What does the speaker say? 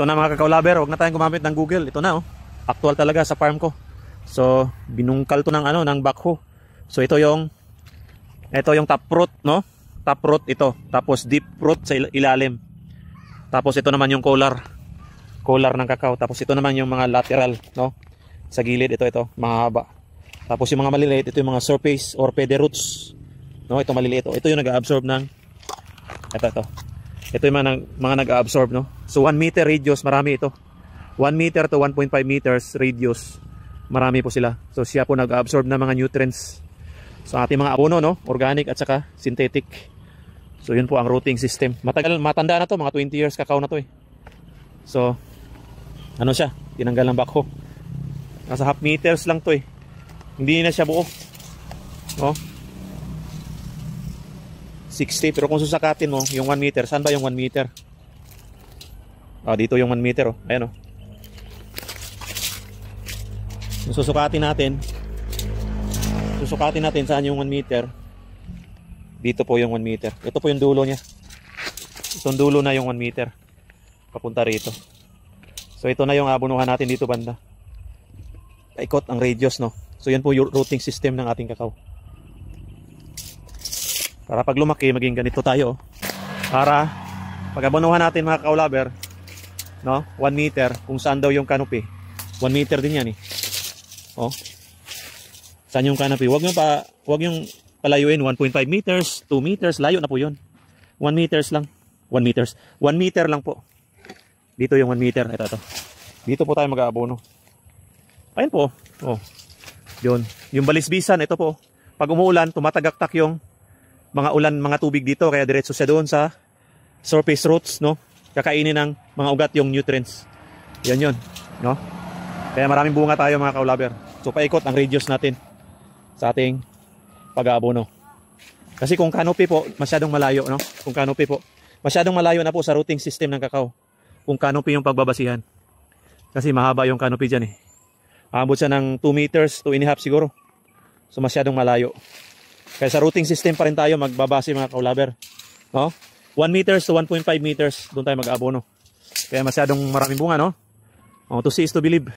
Ito na mga kakao-lover, huwag na tayong gumamit ng Google. Ito na oh. Actual talaga sa farm ko. So, binungkal to ng ng backhoe. So, ito yung top root, no? Top root ito. Tapos deep root sa ilalim. Tapos ito naman yung collar ng kakao. Tapos ito naman yung mga lateral, no? Sa gilid ito, mahaba. Tapos yung mga maliliit, ito yung mga surface or pede roots. No, ito maliliit. Ito yung nag-absorb ng ito. Ito yung mga nag-absorb, no? So 1 meter radius, marami ito. 1 meter to 1.5 meters radius. Marami po sila. So siya po nag-absorb ng mga nutrients sa ating mga abono, no? Organic at saka synthetic. So yun po ang rooting system. Matanda na to, mga 20 years kakao na to eh. So ano siya? Tinanggal ng backhoe. Nasa half meters lang to eh. Hindi na siya buo. Oh. 60, pero kung susakatin mo yung 1 meter, saan ba yung 1 meter? Dito yung 1 meter oh. Ayan oh. Kung susukatin natin saan yung 1 meter. Dito po yung 1 meter. Ito po yung dulo niya. Itong dulo na yung 1 meter. Papunta rito. So ito na yung abunuhan natin dito banda. Ikot ang radius, no? So yan po yung rooting system ng ating kakao. Para pag lumaki, maging ganito tayo. Para pag abunuhan natin mga kakao-lover, no? 1 meter, kung saan daw yung canopy. 1 meter din yan eh. Oh. Saan yung canopy? Huwag yung palayuin 1.5 meters, 2 meters, layo na po yun. 1 meters lang. 1 meters. 1 meter lang po. Dito yung 1 meter. Ito. Dito po tayo mag-aabono. Ayun po. Oh. Yun. Yung balisbisan, ito po. Pag umuulan, tumatagaktak yung mga tubig dito. Kaya diretso siya doon sa surface roots, no? Kakainin ng mga ugat yung nutrients. Yan yun. No? Kaya maraming bunga tayo mga kakao-lover. So paikot ang radius natin sa ating pag-aabono. Kasi kung canopy po, masyadong malayo, no? Kung canopy po, masyadong malayo na po sa rooting system ng kakao. Kung canopy yung pagbabasihan. Kasi mahaba yung canopy dyan eh. Aabot siya ng 2 meters, 2.5 siguro. So masyadong malayo. Kaya sa rooting system pa rin tayo magbabase mga kakao-lover. No? 1 meters to 1.5 meters, doon tayo mag-aabono. Kaya masyadong maraming bunga, no? To see is to believe.